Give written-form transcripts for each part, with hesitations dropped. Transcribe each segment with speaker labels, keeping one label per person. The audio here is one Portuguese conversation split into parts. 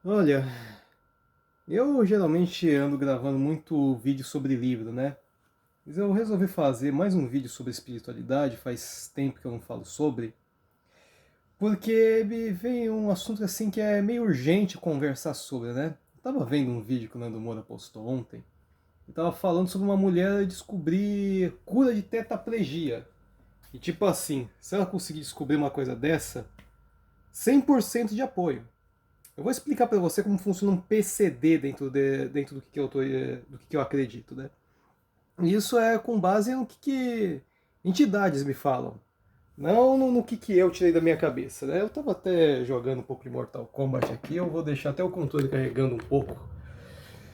Speaker 1: Olha, eu geralmente ando gravando muito vídeo sobre livro, né? Mas eu resolvi fazer mais um vídeo sobre espiritualidade, faz tempo que eu não falo sobre, porque me veio um assunto assim que é meio urgente conversar sobre, né? Eu tava vendo um vídeo que o Nando Moura postou ontem, e tava falando sobre uma mulher descobrir cura de tetraplegia. E tipo assim, se ela conseguir descobrir uma coisa dessa, 100% de apoio. Eu vou explicar para você como funciona um PCD dentro do que eu do que eu acredito, né? E isso é com base no que entidades me falam, não no que eu tirei da minha cabeça, né? Eu tava até jogando um pouco de Mortal Kombat aqui, eu vou deixar até o controle carregando um pouco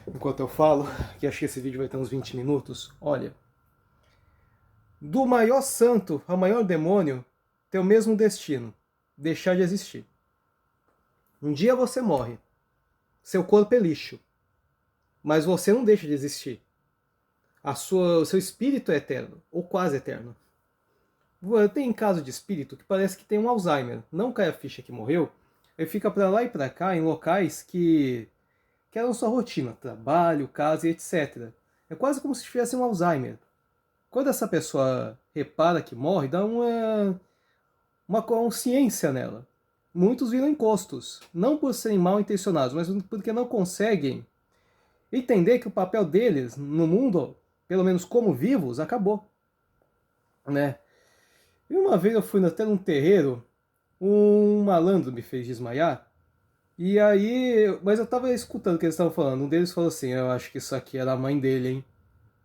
Speaker 1: enquanto eu falo, que acho que esse vídeo vai ter uns 20 minutos. Olha, do maior santo ao maior demônio tem o mesmo destino, deixar de existir. Um dia você morre, seu corpo é lixo, mas você não deixa de existir. O seu espírito é eterno, ou quase eterno. Tem caso de espírito que parece que tem um Alzheimer, não cai a ficha que morreu, ele fica para lá e para cá em locais que eram sua rotina, trabalho, casa e etc. É quase como se tivesse um Alzheimer. Quando essa pessoa repara que morre, dá uma consciência nela. Muitos viram encostos, não por serem mal intencionados, mas porque não conseguem entender que o papel deles no mundo, pelo menos como vivos, acabou, né? E uma vez eu fui até num terreiro, um malandro me fez desmaiar, e aí. Mas eu tava escutando o que eles estavam falando. Um deles falou assim: eu acho que isso aqui era a mãe dele, hein?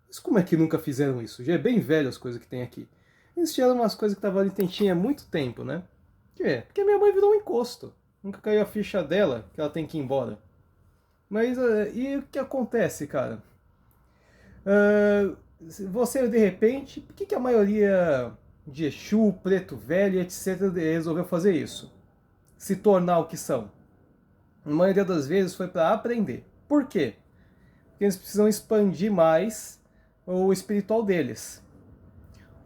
Speaker 1: Mas como é que nunca fizeram isso? Já é bem velho as coisas que tem aqui. Eles tiraram umas coisas que estavam ali tinha há muito tempo, né? Que é? Porque minha mãe virou um encosto. Nunca caiu a ficha dela, que ela tem que ir embora. Mas e o que acontece, cara? Uh, Você, de repente, por que a maioria de Exu, Preto Velho, etc., resolveu fazer isso? Se tornar o que são? A maioria das vezes foi para aprender. Por quê? Porque eles precisam expandir mais o espiritual deles.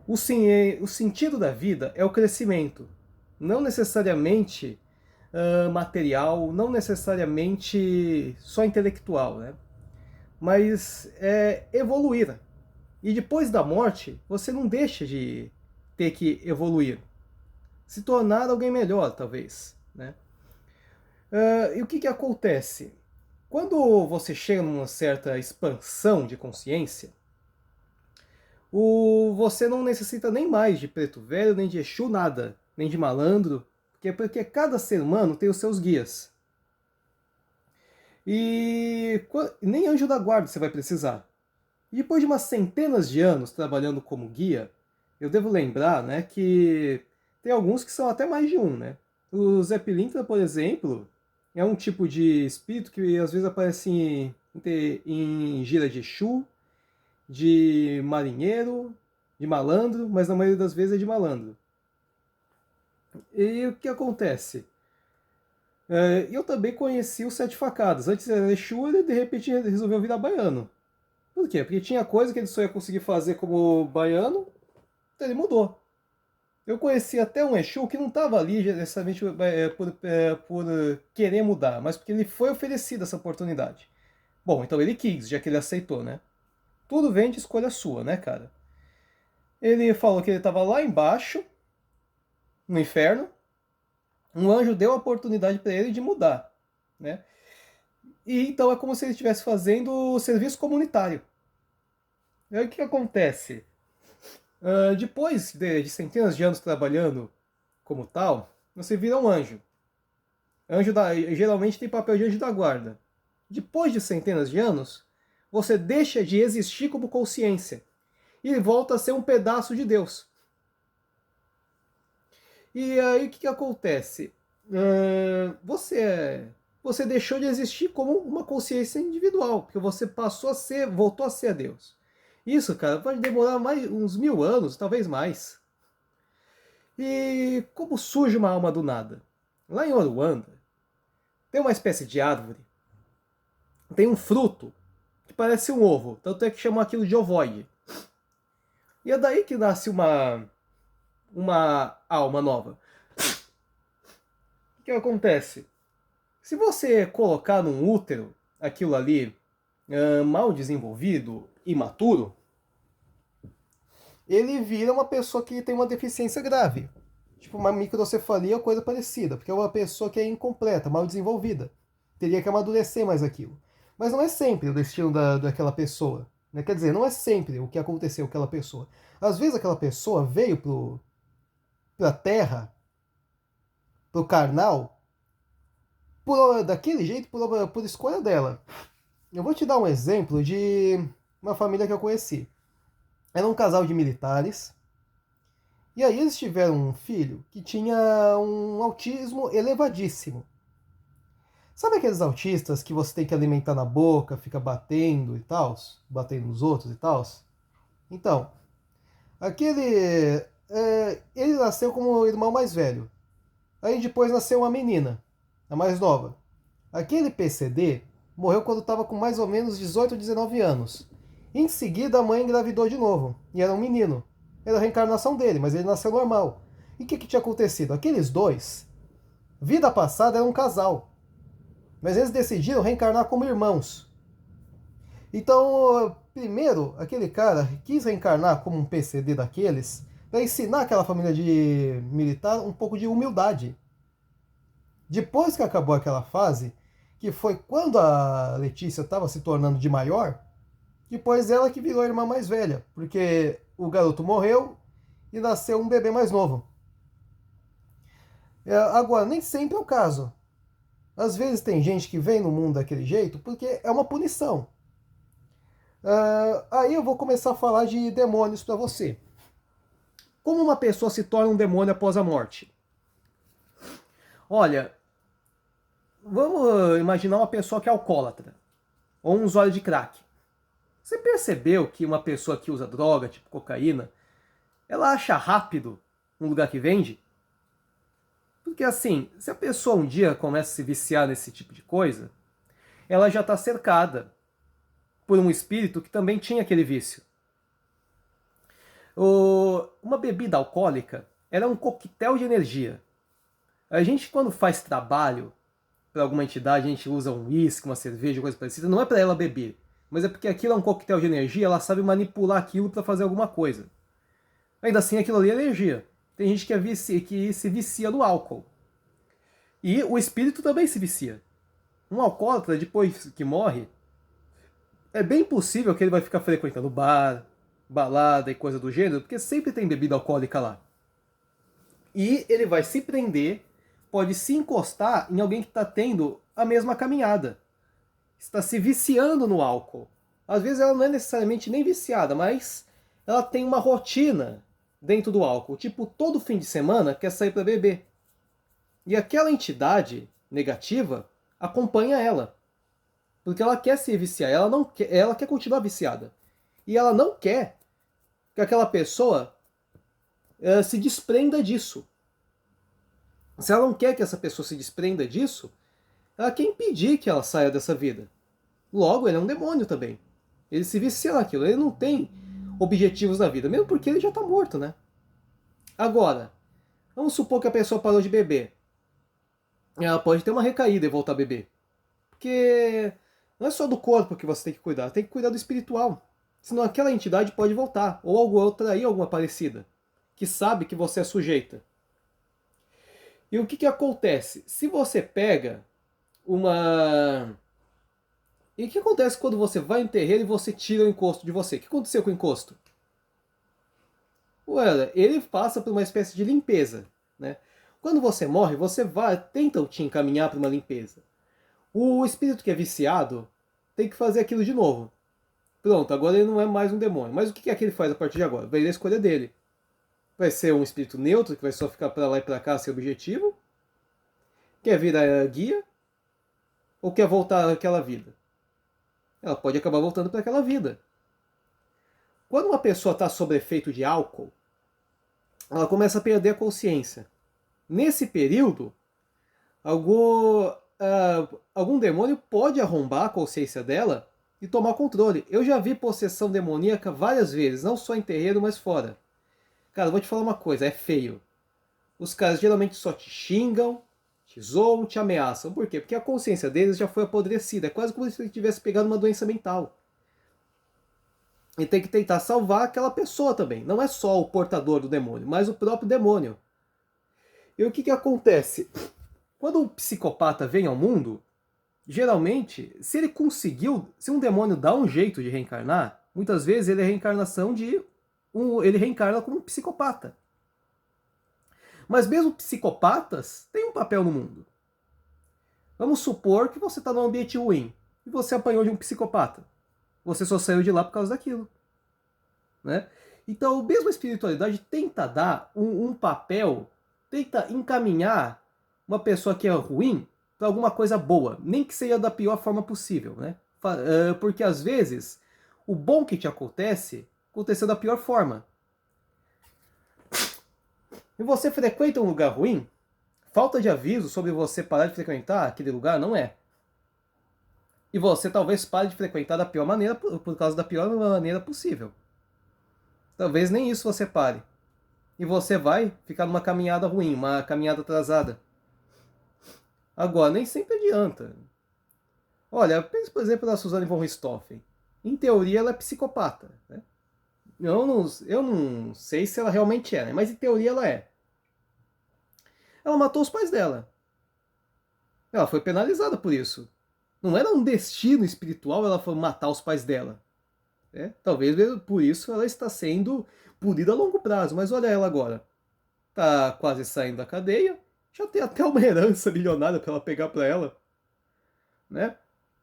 Speaker 1: O sentido da vida é o crescimento, não necessariamente material, não necessariamente só intelectual, né? Mas é evoluir. E depois da morte, você não deixa de ter que evoluir, se tornar alguém melhor, talvez, né? E o que acontece? Quando você chega numa certa expansão de consciência, você não necessita nem mais de preto velho, nem de Exu, nada, nem de malandro, porque cada ser humano tem os seus guias. E nem anjo da guarda você vai precisar. E depois de umas centenas de anos trabalhando como guia, eu devo lembrar, né, que tem alguns que são até mais de um, né? O Zé Pilintra, por exemplo, é um tipo de espírito que às vezes aparece em gira de Exu, de marinheiro, de malandro, mas na maioria das vezes é de malandro. E o que acontece? Eu também conheci os Sete Facadas. Antes era Exu, ele de repente resolveu virar baiano. Por quê? Porque tinha coisa que ele só ia conseguir fazer como baiano, então ele mudou. Eu conheci até um Exu que não estava ali necessariamente por querer mudar, mas porque ele foi oferecido essa oportunidade. Bom, então ele quis, já que ele aceitou, né? Tudo vem de escolha sua, né, cara? Ele falou que ele estava lá embaixo, no inferno. Um anjo deu a oportunidade para ele de mudar, né? E então é como se ele estivesse fazendo o serviço comunitário. E aí o que acontece? Depois de centenas de anos trabalhando como tal, você vira um anjo. Geralmente tem papel de anjo da guarda. Depois de centenas de anos, você deixa de existir como consciência e volta a ser um pedaço de Deus. E aí o que acontece? Você deixou de existir como uma consciência individual, porque você passou a ser, voltou a ser a Deus. Isso, cara, pode demorar mais uns 1000 anos, talvez mais. E como surge uma alma do nada? Lá em Oruanda, tem uma espécie de árvore, tem um fruto que parece um ovo, tanto é que chamam aquilo de ovoide. E é daí que nasce uma alma nova. O que acontece? Se você colocar num útero aquilo ali mal desenvolvido, imaturo, ele vira uma pessoa que tem uma deficiência grave. Tipo uma microcefalia ou coisa parecida, porque é uma pessoa que é incompleta, mal desenvolvida. Teria que amadurecer mais aquilo. Mas não é sempre o destino daquela pessoa. Né? Quer dizer, não é sempre o que aconteceu com aquela pessoa. Às vezes aquela pessoa veio pra terra, pro carnal, daquele jeito, por escolha dela. Eu vou te dar um exemplo de uma família que eu conheci. Era um casal de militares. E aí eles tiveram um filho que tinha um autismo elevadíssimo. Sabe aqueles autistas que você tem que alimentar na boca, fica batendo e tal? Batendo nos outros e tal? Então, aquele. Ele nasceu como o irmão mais velho. Aí depois nasceu uma menina, a mais nova. Aquele PCD morreu quando estava com mais ou menos 18 ou 19 anos. Em seguida, a mãe engravidou de novo, e era um menino. Era a reencarnação dele, mas ele nasceu normal. E o que tinha acontecido? Aqueles dois, vida passada, eram um casal. Mas eles decidiram reencarnar como irmãos. Então, primeiro, aquele cara quis reencarnar como um PCD daqueles, para ensinar aquela família de militar um pouco de humildade. Depois que acabou aquela fase, que foi quando a Letícia estava se tornando de maior, depois ela que virou a irmã mais velha, porque o garoto morreu e nasceu um bebê mais novo. Agora, nem sempre é o caso. Às vezes tem gente que vem no mundo daquele jeito porque é uma punição. Aí eu vou começar a falar de demônios para você. Como uma pessoa se torna um demônio após a morte? Olha, vamos imaginar uma pessoa que é alcoólatra ou um usuário de crack. Você percebeu que uma pessoa que usa droga, tipo cocaína, ela acha rápido um lugar que vende? Porque assim, se a pessoa um dia começa a se viciar nesse tipo de coisa, ela já está cercada por um espírito que também tinha aquele vício. Uma bebida alcoólica era um coquetel de energia. A gente, quando faz trabalho para alguma entidade, a gente usa um uísque, uma cerveja, coisa parecida, não é para ela beber, mas é porque aquilo é um coquetel de energia, ela sabe manipular aquilo para fazer alguma coisa. Ainda assim, aquilo ali é energia. Tem gente que se vicia no álcool. E o espírito também se vicia. Um alcoólatra, depois que morre, é bem possível que ele vai ficar frequentando bar, balada e coisa do gênero, porque sempre tem bebida alcoólica lá. E ele vai se prender, pode se encostar em alguém que está tendo a mesma caminhada. Está se viciando no álcool. Às vezes ela não é necessariamente nem viciada, mas ela tem uma rotina dentro do álcool. Tipo, todo fim de semana quer sair para beber. E aquela entidade negativa acompanha ela. Porque ela quer se viciar, ela quer continuar viciada. E ela não quer que aquela pessoa se desprenda disso. Se ela não quer que essa pessoa se desprenda disso, ela quer impedir que ela saia dessa vida. Logo, ele é um demônio também. Ele se vicia naquilo, ele não tem objetivos na vida, mesmo porque ele já está morto, né? Agora, vamos supor que a pessoa parou de beber. Ela pode ter uma recaída e voltar a beber. Porque não é só do corpo que você tem que cuidar do espiritual. Senão aquela entidade pode voltar, ou alguma outra aí, alguma parecida, que sabe que você é sujeita. E o que acontece? Se você pega uma... E o que acontece quando você vai em terreiro e você tira o encosto de você? O que aconteceu com o encosto? Ué, ele passa por uma espécie de limpeza, né? Quando você morre, você tenta te encaminhar para uma limpeza. O espírito que é viciado tem que fazer aquilo de novo. Pronto, agora ele não é mais um demônio. Mas o que é que ele faz a partir de agora? Vai ir a escolha dele. Vai ser um espírito neutro, que vai só ficar para lá e para cá sem objetivo? Quer virar guia? Ou quer voltar àquela vida? Ela pode acabar voltando para aquela vida. Quando uma pessoa está sob efeito de álcool, ela começa a perder a consciência. Nesse período, algum demônio pode arrombar a consciência dela e tomar controle. Eu já vi possessão demoníaca várias vezes, não só em terreiro, mas fora. Cara, eu vou te falar uma coisa, é feio. Os caras geralmente só te xingam, te zoam, te ameaçam. Por quê? Porque a consciência deles já foi apodrecida. É quase como se ele tivesse pegado uma doença mental. E tem que tentar salvar aquela pessoa também. Não é só o portador do demônio, mas o próprio demônio. E o que acontece? Quando o psicopata vem ao mundo, geralmente, se ele conseguiu, se um demônio dá um jeito de reencarnar, muitas vezes ele é a reencarnação ele reencarna como um psicopata. Mas mesmo psicopatas têm um papel no mundo. Vamos supor que você está num ambiente ruim e você apanhou de um psicopata. Você só saiu de lá por causa daquilo. Né? Então, mesmo a espiritualidade tenta dar um papel, tenta encaminhar uma pessoa que é ruim para alguma coisa boa, nem que seja da pior forma possível. Né? Porque às vezes o bom que te aconteceu da pior forma. E você frequenta um lugar ruim, falta de aviso sobre você parar de frequentar aquele lugar não é. E você talvez pare de frequentar da pior maneira, por causa da pior maneira possível. Talvez nem isso você pare. E você vai ficar numa caminhada ruim, uma caminhada atrasada. Agora, nem sempre adianta. Olha, pense, por exemplo, na Suzanne von Richthofen. Em teoria, ela é psicopata. Né? Eu não sei se ela realmente é, né? Mas em teoria ela é. Ela matou os pais dela. Ela foi penalizada por isso. Não era um destino espiritual ela foi matar os pais dela. Talvez por isso ela está sendo punida a longo prazo. Mas olha ela agora. Tá quase saindo da cadeia. Já tem até uma herança milionária para ela pegar para ela. Né?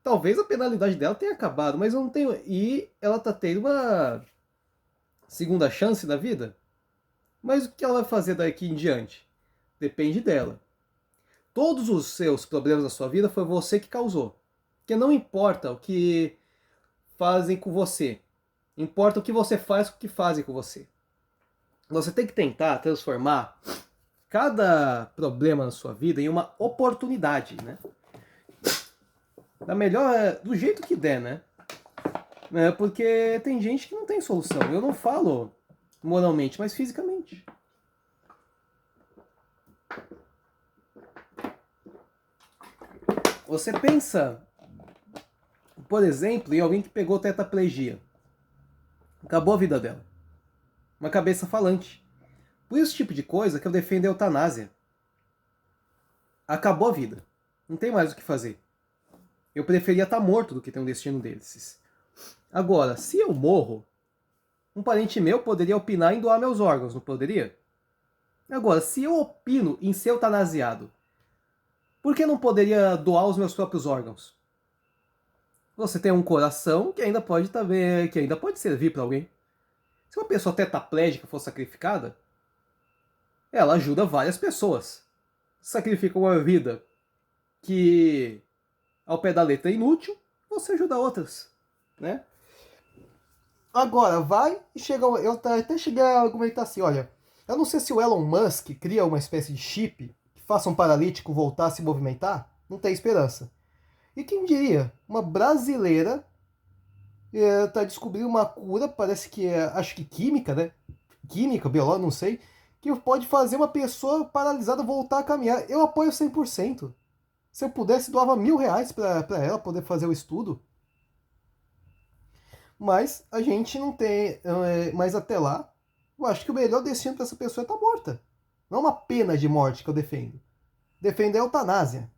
Speaker 1: Talvez a penalidade dela tenha acabado, mas eu não tenho. E ela tá tendo uma segunda chance da vida. Mas o que ela vai fazer daqui em diante? Depende dela. Todos os seus problemas na sua vida foi você que causou. Porque não importa o que fazem com você. Importa o que você faz com o que fazem com você. Você tem que tentar transformar cada problema na sua vida em uma oportunidade, né? Do jeito que der, né? Porque tem gente que não tem solução. Eu não falo moralmente, mas fisicamente. Você pensa, por exemplo, em alguém que pegou tetraplegia. Acabou a vida dela. Uma cabeça falante. Por esse tipo de coisa que eu defendo a eutanásia. Acabou a vida. Não tem mais o que fazer. Eu preferia estar morto do que ter um destino desses. Agora, se eu morro, um parente meu poderia opinar em doar meus órgãos, não poderia? Agora, se eu opino em ser eutanasiado, por que não poderia doar os meus próprios órgãos? Você tem um coração que ainda pode servir para alguém. Se uma pessoa tetraplégica for sacrificada, ela ajuda várias pessoas. Sacrifica uma vida que, ao pé da letra, é inútil, você ajuda outras. Né? Agora, vai e chega. Eu até cheguei a argumentar assim: olha, eu não sei se o Elon Musk cria uma espécie de chip que faça um paralítico voltar a se movimentar. Não tem esperança. E quem diria? Uma brasileira está descobrindo uma cura, parece que acho que química, né? Química, biológica, não sei, que pode fazer uma pessoa paralisada voltar a caminhar. Eu apoio 100%. Se eu pudesse, doava R$1.000 para ela poder fazer o estudo. Mas a gente não tem. Mas até lá, eu acho que o melhor destino para essa pessoa é estar morta. Não é uma pena de morte que eu defendo. Defendo a eutanásia.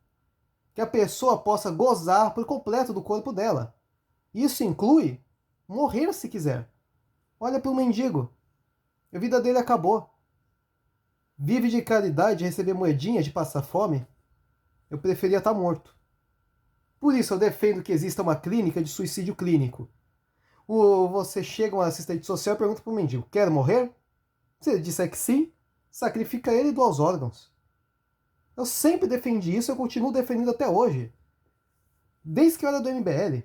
Speaker 1: Que a pessoa possa gozar por completo do corpo dela. Isso inclui morrer se quiser. Olha para o mendigo. A vida dele acabou. Vive de caridade, de receber moedinha, de passar fome. Eu preferia estar morto. Por isso eu defendo que exista uma clínica de suicídio clínico. Você chega um assistente social e pergunta para o mendigo: quer morrer? Se ele disser que sim, sacrifica ele e doa os órgãos. Eu sempre defendi isso e eu continuo defendendo até hoje. Desde que eu era do MBL.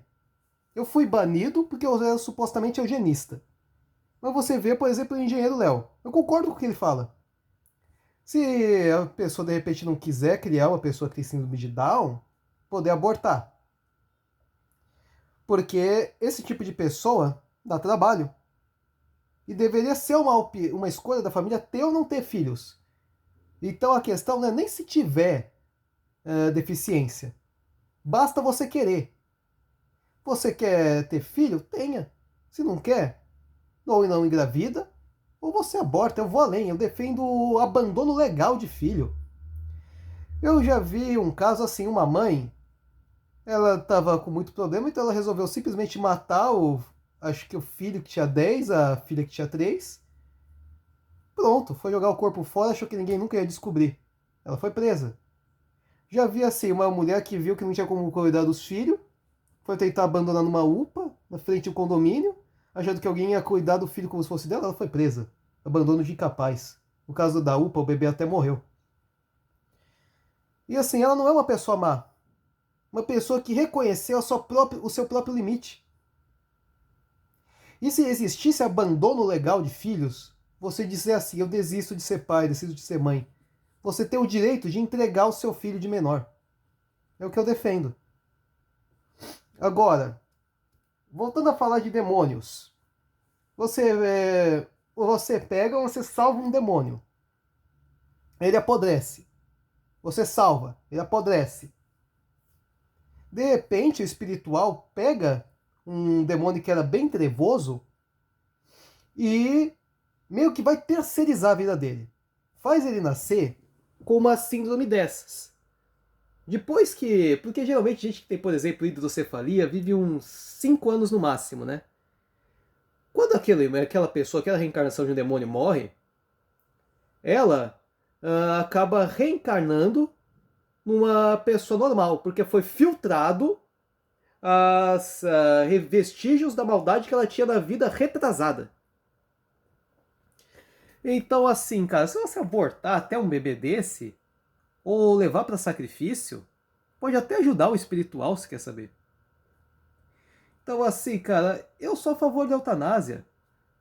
Speaker 1: Eu fui banido porque eu era supostamente eugenista. Mas você vê, por exemplo, o engenheiro Léo. Eu concordo com o que ele fala. Se a pessoa de repente não quiser criar uma pessoa que tem síndrome de Down, poder abortar. Porque esse tipo de pessoa dá trabalho. E deveria ser uma escolha da família ter ou não ter filhos. Então a questão não é nem se tiver deficiência. Basta você querer. Você quer ter filho? Tenha. Se não quer, ou não engravida, ou você aborta. Eu vou além, eu defendo o abandono legal de filho. Eu já vi um caso assim, uma mãe, ela estava com muito problema, então ela resolveu simplesmente matar acho que o filho que tinha 10, a filha que tinha 3. Pronto, foi jogar o corpo fora, achou que ninguém nunca ia descobrir. Ela foi presa. Já vi assim, uma mulher que viu que não tinha como cuidar dos filhos, foi tentar abandonar numa UPA, na frente do condomínio, achando que alguém ia cuidar do filho como se fosse dela, ela foi presa. Abandono de incapaz. No caso da UPA, o bebê até morreu. E assim, ela não é uma pessoa má. Uma pessoa que reconheceu o seu próprio limite. E se existisse abandono legal de filhos, você dizer assim, eu desisto de ser pai, desisto de ser mãe. Você tem o direito de entregar o seu filho de menor. É o que eu defendo. Agora, voltando a falar de demônios. Você pega, você salva um demônio. Ele apodrece. Você salva, ele apodrece. De repente, o espiritual pega um demônio que era bem trevoso e meio que vai terceirizar a vida dele. Faz ele nascer com uma síndrome dessas. Depois que... Porque geralmente gente que tem, por exemplo, hidrocefalia vive uns 5 anos no máximo, né? Quando aquela pessoa, aquela reencarnação de um demônio morre, ela acaba reencarnando numa pessoa normal, porque foi filtrado os vestígios da maldade que ela tinha na vida retrasada. Então, assim, cara, se você abortar até um bebê desse, ou levar para sacrifício, pode até ajudar o espiritual, se quer saber. Então, assim, cara, eu sou a favor da eutanásia.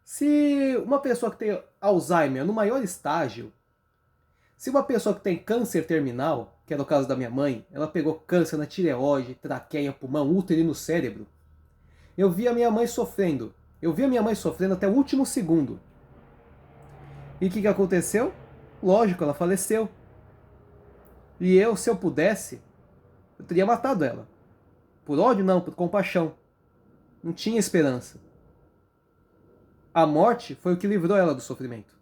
Speaker 1: Se uma pessoa que tem Alzheimer no maior estágio, se uma pessoa que tem câncer terminal, que é no caso da minha mãe, ela pegou câncer na tireoide, traqueia, pulmão, útero e no cérebro. Eu vi a minha mãe sofrendo. Eu vi a minha mãe sofrendo até o último segundo. E o que aconteceu? Lógico, ela faleceu. E eu, se eu pudesse, eu teria matado ela. Por ódio não, por compaixão. Não tinha esperança. A morte foi o que livrou ela do sofrimento.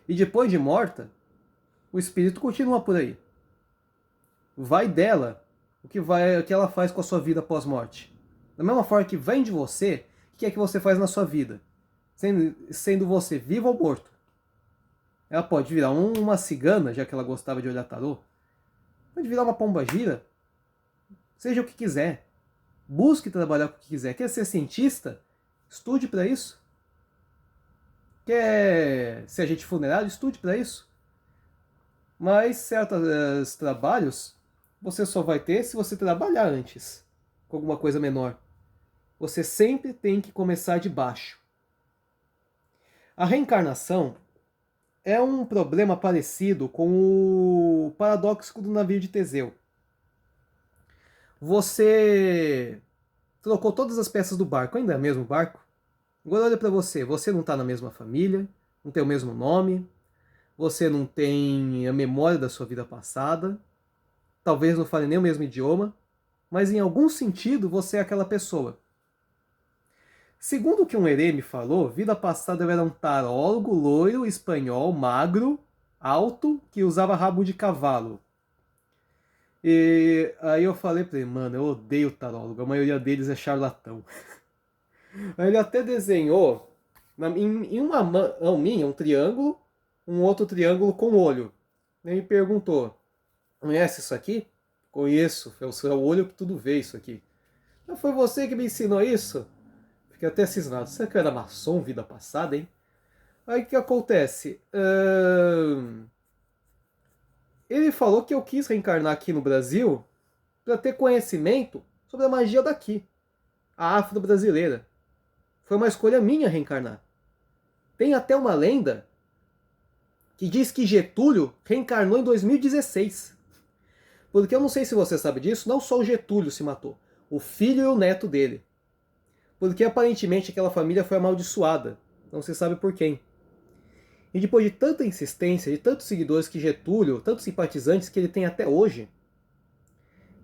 Speaker 1: E depois de morta, o espírito continua por aí. Vai dela o que ela faz com a sua vida pós-morte. Da mesma forma que vem de você, o que é que você faz na sua vida? Sendo você vivo ou morto. Ela pode virar uma cigana, já que ela gostava de olhar tarô. Pode virar uma pombagira. Seja o que quiser. Busque trabalhar com o que quiser. Quer ser cientista? Estude para isso. Quer ser agente funerário? Estude para isso. Mas certos trabalhos você só vai ter se você trabalhar antes com alguma coisa menor. Você sempre tem que começar de baixo. A reencarnação é um problema parecido com o paradoxo do navio de Teseu. Você trocou todas as peças do barco, ainda é o mesmo barco? Agora olha para você, você não está na mesma família, não tem o mesmo nome, você não tem a memória da sua vida passada, talvez não fale nem o mesmo idioma, mas em algum sentido você é aquela pessoa. Segundo o que um herê me falou, vida passada eu era um tarólogo, loiro, espanhol, magro, alto, que usava rabo de cavalo. E aí eu falei pra ele, mano, eu odeio tarólogo, a maioria deles é charlatão. Aí ele até desenhou em uma mão minha um triângulo, um outro triângulo com olho. Ele me perguntou, conhece isso aqui? Conheço, é o seu olho que tudo vê isso aqui. Mas foi você que me ensinou isso? Fiquei até cismado. Será que eu era maçom vida passada, hein? Aí o que acontece? Ele falou que eu quis reencarnar aqui no Brasil para ter conhecimento sobre a magia daqui. A afro-brasileira. Foi uma escolha minha reencarnar. Tem até uma lenda que diz que Getúlio reencarnou em 2016. Porque eu não sei se você sabe disso, não só o Getúlio se matou. O filho e o neto dele. Porque aparentemente aquela família foi amaldiçoada. Não se sabe por quem. E depois de tanta insistência, de tantos seguidores que Getúlio, tantos simpatizantes que ele tem até hoje,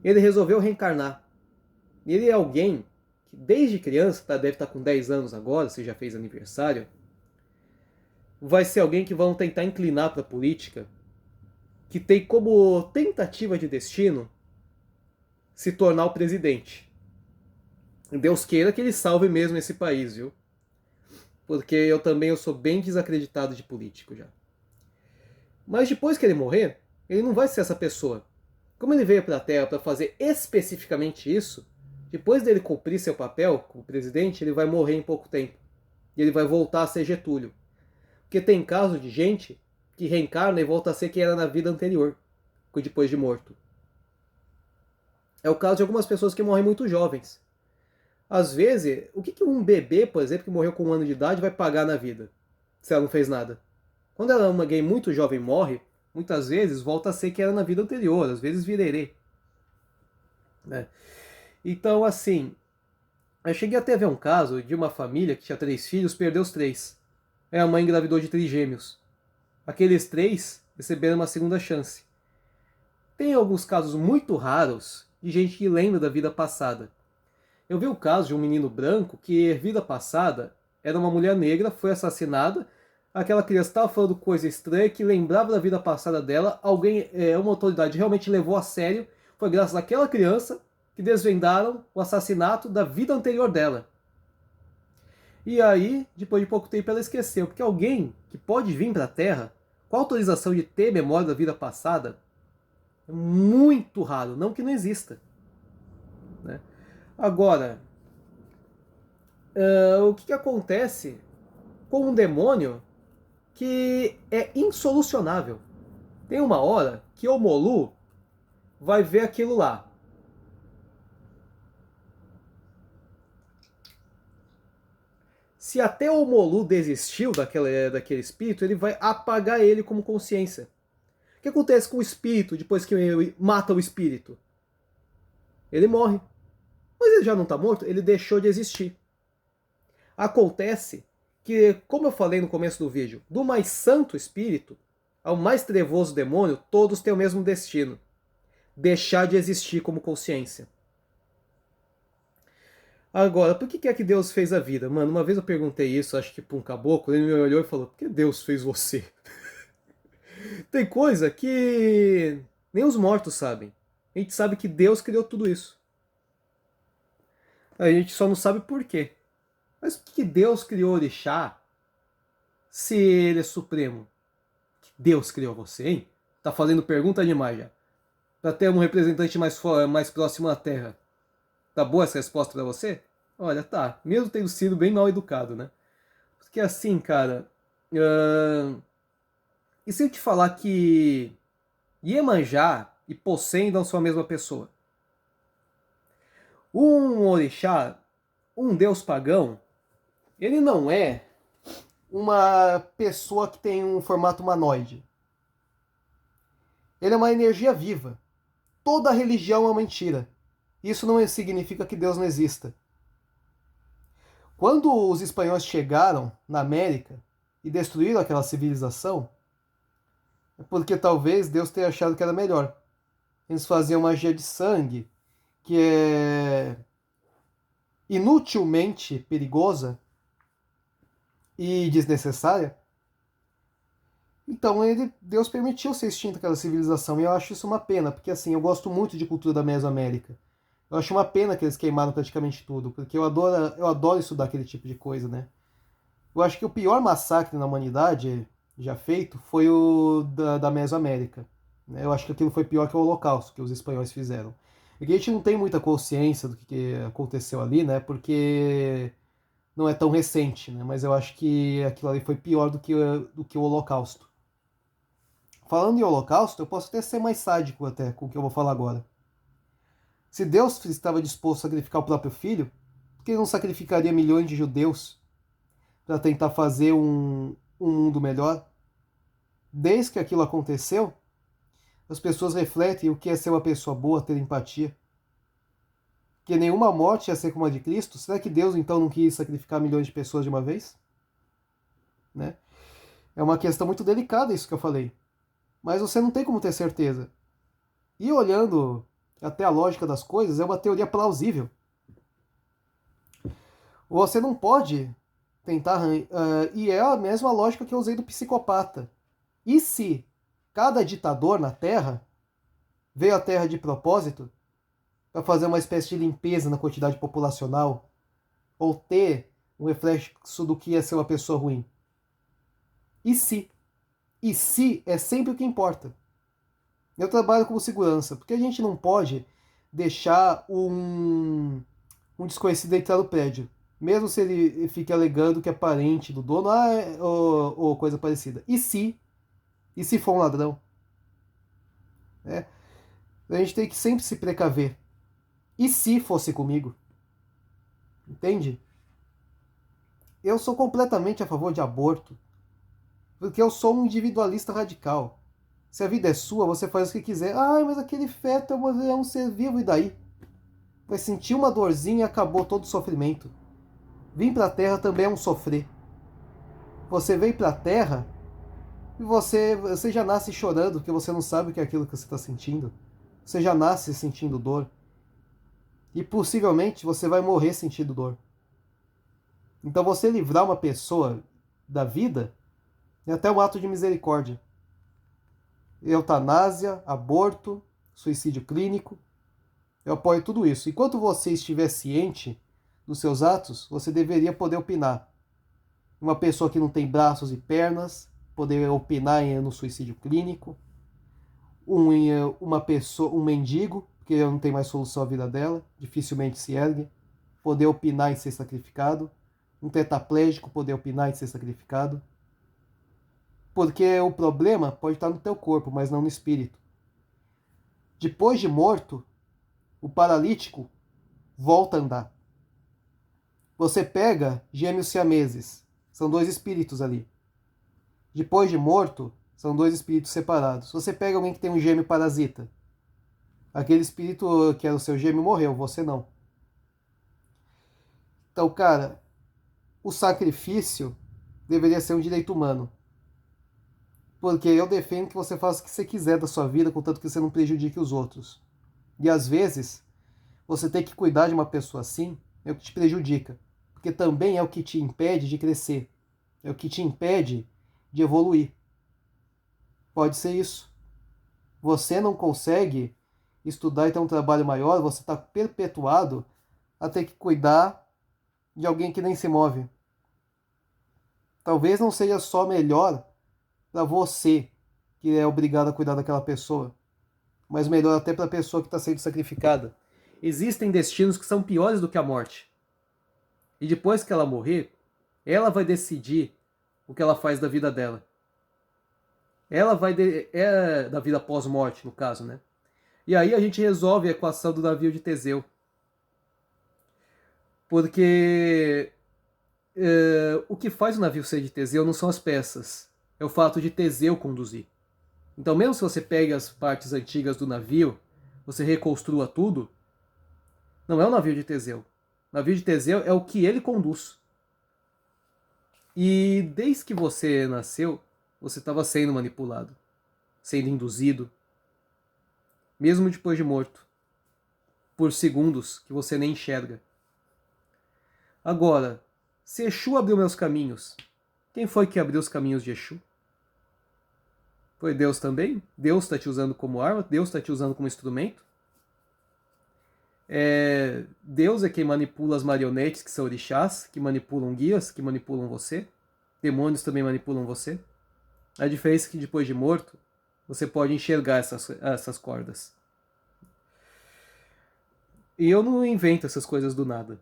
Speaker 1: ele resolveu reencarnar. Ele é alguém que desde criança, deve estar com 10 anos agora, se já fez aniversário, vai ser alguém que vão tentar inclinar para a política, que tem como tentativa de destino se tornar o presidente. Deus queira que ele salve mesmo esse país, viu? Porque eu sou bem desacreditado de político já. Mas depois que ele morrer, ele não vai ser essa pessoa. Como ele veio para a Terra para fazer especificamente isso, depois dele cumprir seu papel como presidente, ele vai morrer em pouco tempo. E ele vai voltar a ser Getúlio. Porque tem caso de gente que reencarna e volta a ser quem era na vida anterior, depois de morto. É o caso de algumas pessoas que morrem muito jovens. Às vezes, o que um bebê, por exemplo, que morreu com 1 ano de idade, vai pagar na vida, se ela não fez nada? Quando ela é uma gay muito jovem morre, muitas vezes volta a ser quem era na vida anterior, às vezes virerê. Né? Então, assim, eu cheguei até a ver um caso de uma família que tinha 3 filhos, perdeu os 3. A mãe engravidou de trigêmeos. Aqueles 3 receberam uma segunda chance. Tem alguns casos muito raros de gente que lembra da vida passada. Eu vi o caso de um menino branco que, vida passada, era uma mulher negra, foi assassinada, aquela criança estava falando coisa estranha, que lembrava da vida passada dela, uma autoridade realmente levou a sério, foi graças àquela criança que desvendaram o assassinato da vida anterior dela. E aí, depois de pouco tempo, ela esqueceu, porque alguém que pode vir para a Terra, com a autorização de ter memória da vida passada, é muito raro, não que não exista. Né? Agora, o que acontece com um demônio que é insolucionável? Tem uma hora que o Molu vai ver aquilo lá. Se até o Molu desistiu daquele espírito, ele vai apagar ele como consciência. O que acontece com o espírito depois que mata o espírito? Ele morre. Mas ele já não está morto, ele deixou de existir. Acontece que, como eu falei no começo do vídeo, do mais santo espírito ao mais trevoso demônio, todos têm o mesmo destino: deixar de existir como consciência. Agora, por que é que Deus fez a vida? Mano, uma vez eu perguntei isso, acho que para um caboclo, ele me olhou e falou: por que Deus fez você? Tem coisa que nem os mortos sabem. A gente sabe que Deus criou tudo isso. A gente só não sabe por quê. Mas por que Deus criou o orixá se ele é supremo? Deus criou você, hein? Tá fazendo pergunta demais já. Pra ter um representante mais próximo à Terra. Tá boa essa resposta pra você? Olha, tá. Mesmo tendo sido bem mal educado, né? Porque assim, cara... E se eu te falar que Iemanjá e Possém não são a mesma pessoa? Um orixá, um deus pagão, ele não é uma pessoa que tem um formato humanoide. Ele é uma energia viva. Toda religião é uma mentira. Isso não significa que Deus não exista. Quando os espanhóis chegaram na América e destruíram aquela civilização, é porque talvez Deus tenha achado que era melhor. Eles faziam magia de sangue, que é inutilmente perigosa e desnecessária. Então Deus permitiu ser extinta aquela civilização, e eu acho isso uma pena, porque assim, eu gosto muito de cultura da Mesoamérica. Eu acho uma pena que eles queimaram praticamente tudo, porque eu adoro estudar aquele tipo de coisa, né? Eu acho que o pior massacre na humanidade já feito foi o da Mesoamérica. Eu acho que aquilo foi pior que o Holocausto, que os espanhóis fizeram. E a gente não tem muita consciência do que aconteceu ali, né? Porque não é tão recente, né? Mas eu acho que aquilo ali foi pior do que o Holocausto. Falando em Holocausto, eu posso até ser mais sádico até com o que eu vou falar agora. Se Deus estava disposto a sacrificar o próprio filho, por que ele não sacrificaria milhões de judeus para tentar fazer um mundo melhor? Desde que aquilo aconteceu, as pessoas refletem o que é ser uma pessoa boa, ter empatia. Que nenhuma morte ia ser como a de Cristo. Será que Deus então não quis sacrificar milhões de pessoas de uma vez? Né? É uma questão muito delicada isso que eu falei. Mas você não tem como ter certeza. E olhando até a lógica das coisas, é uma teoria plausível. Você não pode tentar. E é a mesma lógica que eu usei do psicopata. E se cada ditador na Terra veio à Terra de propósito para fazer uma espécie de limpeza na quantidade populacional, ou ter um reflexo do que é ser uma pessoa ruim? E se? E se é sempre o que importa. Eu trabalho como segurança, porque a gente não pode deixar um desconhecido entrar no prédio, mesmo se ele fique alegando que é parente do dono, ou coisa parecida. E se? E se for um ladrão? É, a gente tem que sempre se precaver. E se fosse comigo? Entende? Eu sou completamente a favor de aborto, porque eu sou um individualista radical. Se a vida é sua, você faz o que quiser. Ah, mas aquele feto é um ser vivo, e daí? Vai sentir uma dorzinha e acabou todo o sofrimento. Vir pra Terra também é um sofrer. Você vem pra Terra e você já nasce chorando porque você não sabe o que é aquilo que você está sentindo. Você já nasce sentindo dor. E possivelmente você vai morrer sentindo dor. Então você livrar uma pessoa da vida é até um ato de misericórdia. Eutanásia, aborto, suicídio clínico. Eu apoio tudo isso. Enquanto você estiver ciente dos seus atos, você deveria poder opinar. Uma pessoa que não tem braços e pernas, poder opinar no suicídio clínico. Uma pessoa, um mendigo, que não tem mais solução à vida dela, dificilmente se ergue, poder opinar em ser sacrificado. Um tetraplégico poder opinar em ser sacrificado. Porque o problema pode estar no teu corpo, mas não no espírito. Depois de morto, o paralítico volta a andar. Você pega gêmeos siameses, são dois espíritos ali. Depois de morto, são dois espíritos separados. Você pega alguém que tem um gêmeo parasita, aquele espírito que era o seu gêmeo morreu, você não. Então, cara, o sacrifício deveria ser um direito humano. Porque eu defendo que você faça o que você quiser da sua vida, contanto que você não prejudique os outros. E às vezes, você ter que cuidar de uma pessoa assim é o que te prejudica. Porque também é o que te impede de crescer. É o que te impede de evoluir. Pode ser isso. Você não consegue estudar e ter um trabalho maior, você está perpetuado a ter que cuidar de alguém que nem se move. Talvez não seja só melhor para você, que é obrigado a cuidar daquela pessoa, mas melhor até para a pessoa que está sendo sacrificada. Existem destinos que são piores do que a morte. E depois que ela morrer, ela vai decidir o que ela faz da vida dela. Ela vai... É da vida pós-morte, no caso, né? E aí a gente resolve a equação do navio de Teseu. Porque o que faz o navio ser de Teseu não são as peças. É o fato de Teseu conduzir. Então mesmo se você pega as partes antigas do navio, você reconstrua tudo, não é o navio de Teseu. O navio de Teseu é o que ele conduz. E desde que você nasceu, você estava sendo manipulado, sendo induzido, mesmo depois de morto, por segundos que você nem enxerga. Agora, se Exu abriu meus caminhos, quem foi que abriu os caminhos de Exu? Foi Deus também? Deus está te usando como arma? Deus está te usando como instrumento? Deus é quem manipula as marionetes, que são orixás, que manipulam guias, que manipulam você. Demônios também manipulam você. A diferença é que depois de morto, você pode enxergar essas cordas. E eu não invento essas coisas do nada.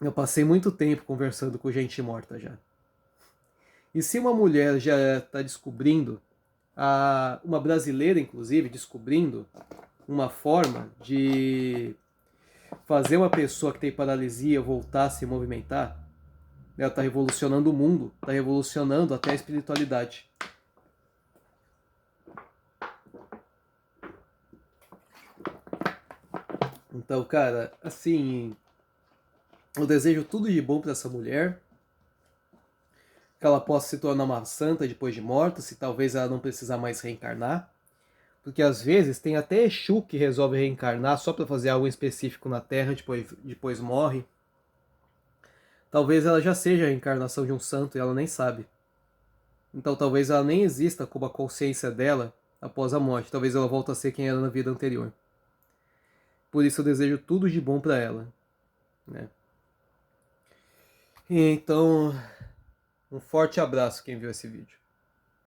Speaker 1: Eu passei muito tempo conversando com gente morta já. E se uma mulher já está descobrindo, uma brasileira inclusive, descobrindo uma forma de fazer uma pessoa que tem paralisia voltar a se movimentar, ela está revolucionando o mundo, está revolucionando até a espiritualidade. Então, cara, assim, eu desejo tudo de bom para essa mulher. que ela possa se tornar uma santa depois de morta, se talvez ela não precisar mais reencarnar. Porque às vezes tem até Exu que resolve reencarnar só para fazer algo específico na Terra, depois morre. Talvez ela já seja a reencarnação de um santo e ela nem sabe. Então talvez ela nem exista como a consciência dela após a morte. Talvez ela volte a ser quem era na vida anterior. Por isso eu desejo tudo de bom para ela, né? Então, um forte abraço quem viu esse vídeo.